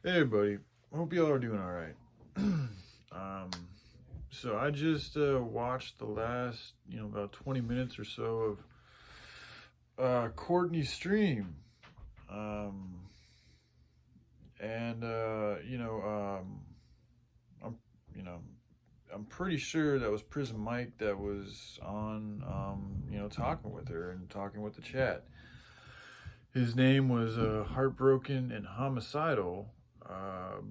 Hey, buddy. Hope y'all are doing all right. So I just watched the last, about 20 minutes or so of Courtney's stream. Um, and I'm, you know, I'm pretty sure that was Prison Mike that was on, talking with her and talking with the chat. His name was Heartbroken and Homicidal,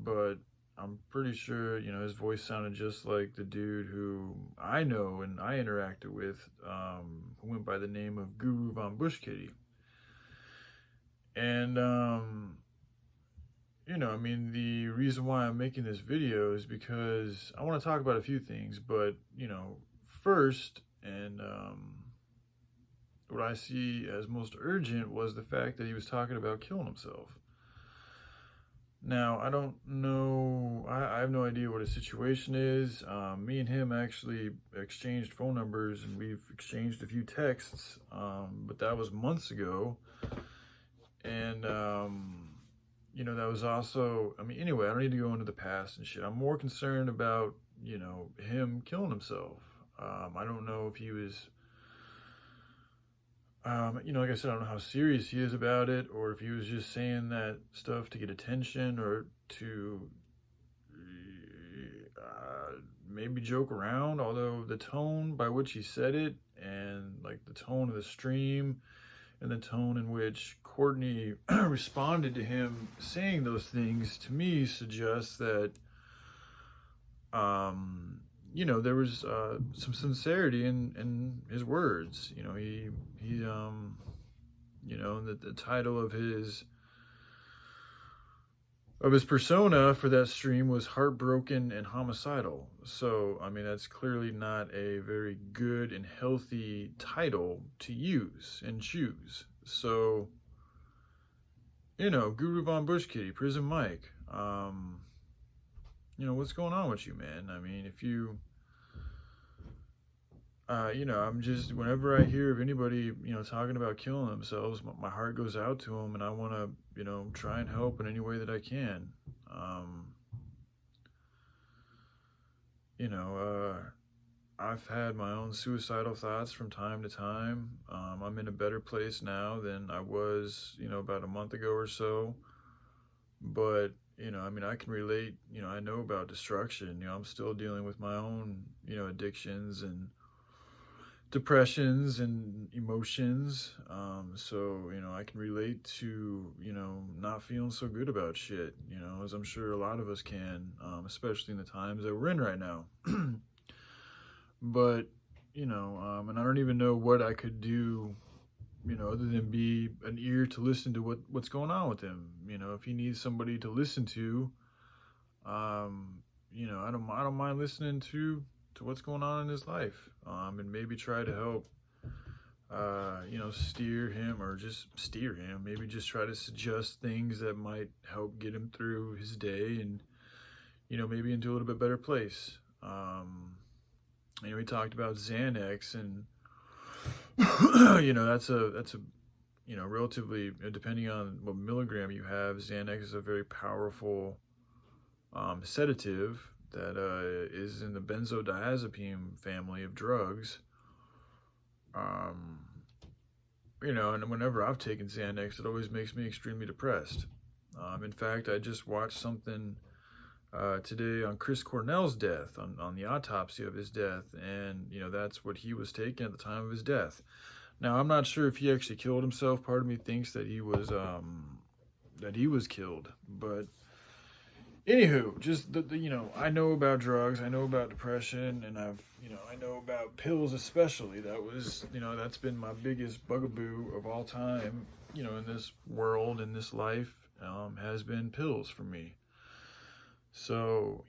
but I'm pretty sure, his voice sounded just like the dude who I know and I interacted with, who went by the name of Guru Von Bushkitty. And, the reason why I'm making this video is because I want to talk about a few things, but, first, and, what I see as most urgent was the fact that he was talking about killing himself. Now, I don't know, I have no idea what his situation is. Me and him actually exchanged phone numbers and we've exchanged a few texts, but that was months ago. And, that was also, anyway, I don't need to go into the past and shit. I'm more concerned about, him killing himself. I don't know if he was, like I said, I don't know how serious he is about it, or if he was just saying that stuff to get attention or to maybe joke around. Although the tone by which he said it, and like the tone of the stream, and the tone in which Courtney responded to him saying those things, to me suggests that, there was some sincerity in his words. The title of his persona for that stream was Heartbroken and Homicidal. So, that's clearly not a very good and healthy title to use and choose. So, Guru Von Bushkitty, Prison Mike, what's going on with you, man? If you, I'm just, whenever I hear of anybody, talking about killing themselves, my heart goes out to them, and I want to, try and help in any way that I can. I've had my own suicidal thoughts from time to time. I'm in a better place now than I was, about a month ago or so. But, I can relate, I know about destruction. I'm still dealing with my own, addictions and depressions and emotions. So, I can relate to, not feeling so good about shit, as I'm sure a lot of us can, especially in the times that we're in right now. But, and I don't even know what I could do, other than be an ear to listen to what's going on with him. If he needs somebody to listen to, I don't mind listening to what's going on in his life, and maybe try to help, steer him, or just steer him, maybe just try to suggest things that might help get him through his day and, maybe into a little bit better place. We talked about Xanax, and, that's a, relatively, depending on what milligram you have, Xanax is a very powerful, sedative that is in the benzodiazepine family of drugs. And whenever I've taken Xanax, it always makes me extremely depressed. In fact, I just watched something today on Chris Cornell's death, on the autopsy of his death, and that's what he was taking at the time of his death. Now, I'm not sure if he actually killed himself. Part of me thinks that he was killed, but anywho, just I know about drugs, I know about depression, and I know about pills especially. That was, that's been my biggest bugaboo of all time, in this world, in this life, has been pills for me. So,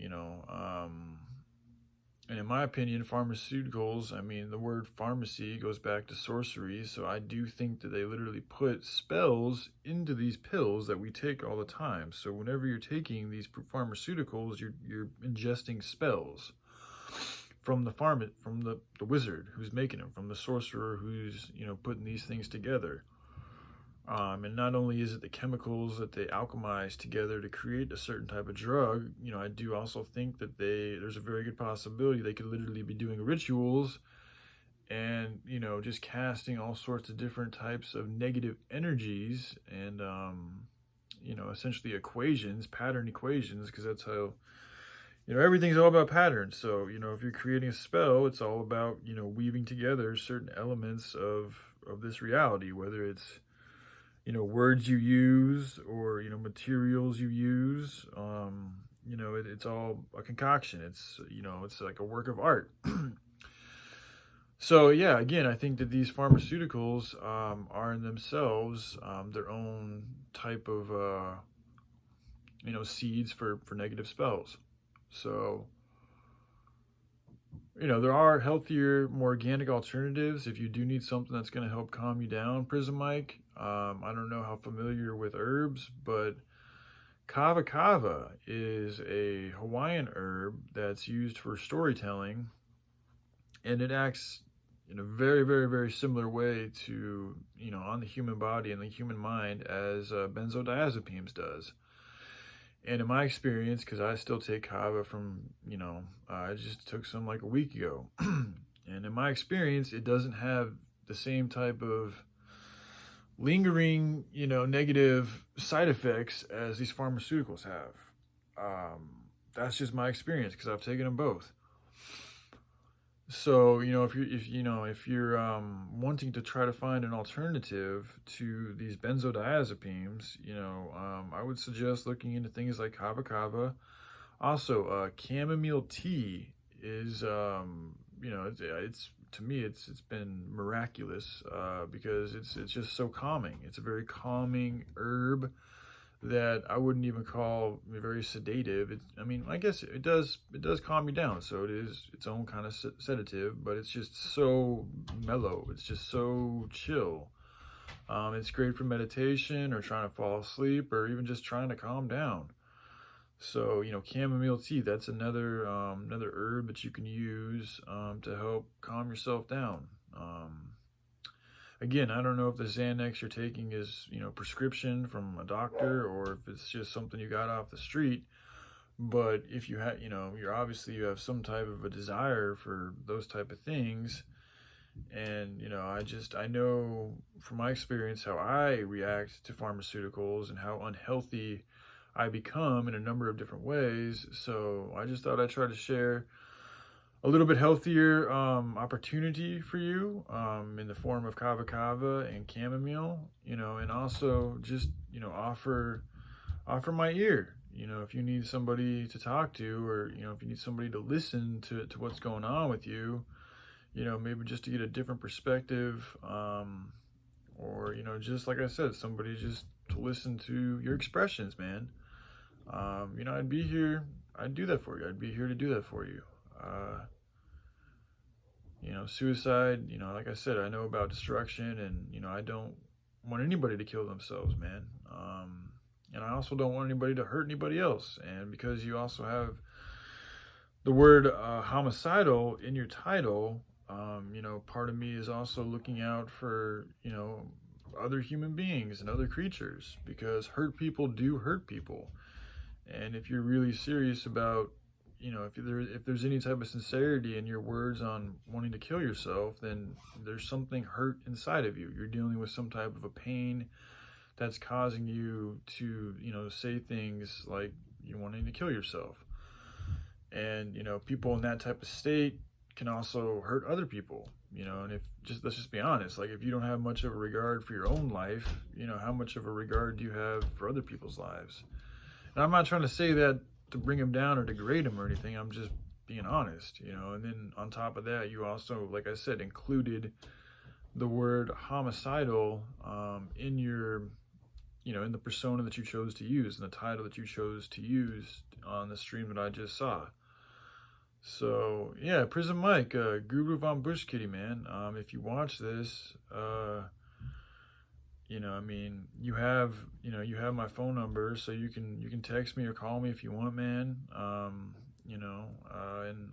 and in my opinion, pharmaceuticals, the word pharmacy goes back to sorcery, so I do think that they literally put spells into these pills that we take all the time. So whenever you're taking these pharmaceuticals, you're ingesting spells from the wizard who's making them, from the sorcerer who's, putting these things together. And not only is it the chemicals that they alchemize together to create a certain type of drug, I do also think that there's a very good possibility they could literally be doing rituals and, just casting all sorts of different types of negative energies and, essentially pattern equations, because that's how, everything's all about patterns. So, if you're creating a spell, it's all about, weaving together certain elements of this reality, whether it's, words you use or, materials you use. It's all a concoction. It's like a work of art. So yeah, again, I think that these pharmaceuticals are in themselves their own type of seeds for negative spells. So there are healthier, more organic alternatives if you do need something that's going to help calm you down, PraiZe Mike. I don't know how familiar you're with herbs, but kava kava is a Hawaiian herb that's used for storytelling, and it acts in a very, very, very similar way to, on the human body and the human mind as benzodiazepines does. And in my experience, because I still take kava from, I just took some like a week ago. And in my experience, it doesn't have the same type of lingering, negative side effects as these pharmaceuticals have. That's just my experience because I've taken them both. So, if you're wanting to try to find an alternative to these benzodiazepines, I would suggest looking into things like kava kava. Also, chamomile tea is, it's to me, it's been miraculous because it's just so calming. It's a very calming herb that I wouldn't even call very sedative. I guess it does calm you down. So it is its own kind of sedative, but it's just so mellow. It's just so chill. It's great for meditation or trying to fall asleep or even just trying to calm down. So, chamomile tea, that's another herb that you can use to help calm yourself down. Again, I don't know if the Xanax you're taking is, prescription from a doctor or if it's just something you got off the street. But if you have, you have some type of a desire for those type of things. And, I know from my experience how I react to pharmaceuticals and how unhealthy I become in a number of different ways. So I just thought I'd try to share a little bit healthier opportunity for you in the form of kava kava and chamomile, and also just, offer my ear, if you need somebody to talk to, or, if you need somebody to listen to what's going on with you, maybe just to get a different perspective, or, just like I said, somebody just to listen to your expressions, man. I'd be here. I'd do that for you. I'd be here to do that for you. Suicide, like I said, I know about destruction, and, I don't want anybody to kill themselves, man. And I also don't want anybody to hurt anybody else. And because you also have the word homicidal in your title, part of me is also looking out for, other human beings and other creatures, because hurt people do hurt people. And if you're really serious about, if there's any type of sincerity in your words on wanting to kill yourself, then there's something hurt inside of you. You're dealing with some type of a pain that's causing you to, say things like you wanting to kill yourself. And, people in that type of state can also hurt other people, and let's just be honest, like if you don't have much of a regard for your own life, how much of a regard do you have for other people's lives? And I'm not trying to say that to bring them down or degrade them or anything. I'm just being honest, and then on top of that, you also, like I said, included the word homicidal in your, in the persona that you chose to use, and the title that you chose to use on the stream that I just saw. So yeah, PraiZe Mike, Guru Von Bush Kitty, man. If you watch this, you have my phone number, so you can text me or call me if you want, man. And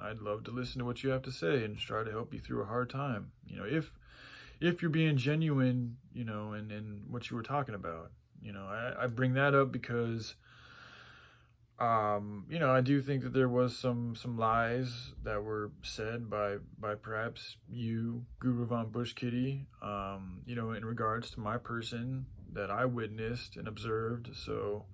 I'd love to listen to what you have to say and try to help you through a hard time. if you're being genuine, you know, in what you were talking about. You know, I bring that up because, you know, I do think that there was some lies that were said by perhaps you, Guru Von Bush Kitty, you know, in regards to my person that I witnessed and observed. So,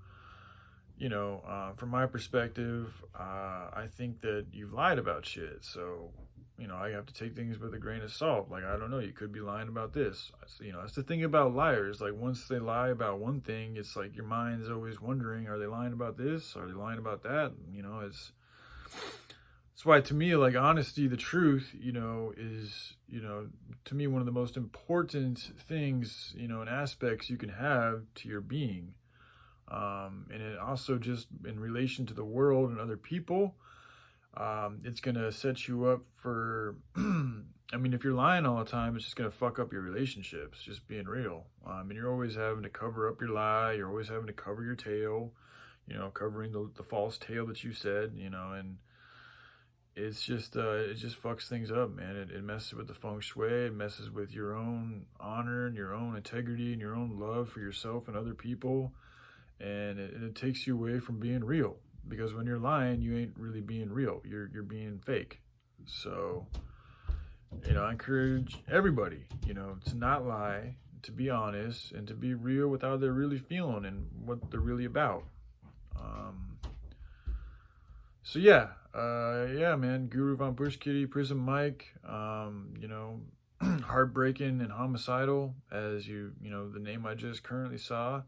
you know, from my perspective, I think that you've lied about shit. So, you know, I have to take things with a grain of salt. Like, I don't know, you could be lying about this. You know, that's the thing about liars. Like, once they lie about one thing, it's like your mind's always wondering, are they lying about this? Are they lying about that? You know, it's why, to me, like, honesty, the truth, you know, is, you know, to me, one of the most important things, you know, and aspects you can have to your being. And it also, just in relation to the world and other people, it's going to set you up for, I mean, if you're lying all the time, it's just going to fuck up your relationships, just being real. And you're always having to cover up your lie. You're always having to cover your tail, you know, covering the false tale that you said, you know, and it's just, it just fucks things up, man. It messes with the feng shui. It messes with your own honor and your own integrity and your own love for yourself and other people. And it takes you away from being real, because when you're lying, you ain't really being real. You're being fake. So, you know, I encourage everybody, you know, to not lie, to be honest, and to be real with how they're really feeling and what they're really about. So yeah, yeah, man, Guru Von Bush Kitty, Prism Mike, you know, Heartbroken and Homicidal, as you know, the name I just currently saw.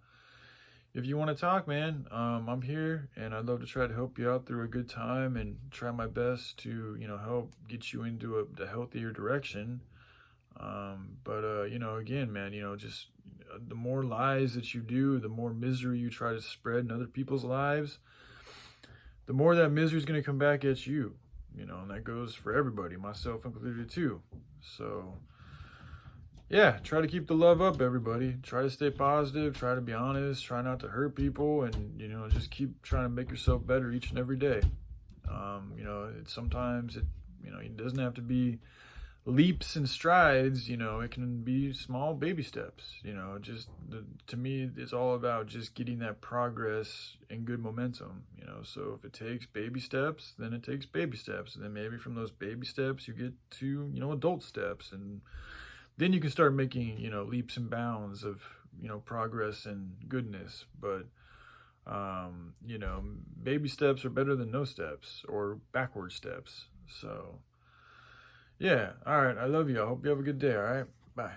If you want to talk, man, I'm here, and I'd love to try to help you out through a good time and try my best to, you know, help get you into the healthier direction. But you know, again, man, you know, just the more lies that you do, the more misery you try to spread in other people's lives, the more that misery is going to come back at you, you know, and that goes for everybody, myself included too. So, yeah, try to keep the love up, everybody. Try to stay positive, try to be honest, try not to hurt people, and, you know, just keep trying to make yourself better each and every day. You know, sometimes you know, it doesn't have to be leaps and strides, you know, it can be small baby steps, you know, just to me, it's all about just getting that progress and good momentum, you know. So if it takes baby steps, then it takes baby steps. And then maybe from those baby steps, you get to, you know, adult steps, and then you can start making, you know, leaps and bounds of, you know, progress and goodness. But, you know, baby steps are better than no steps or backward steps. So, yeah. All right. I love you. I hope you have a good day. All right. Bye.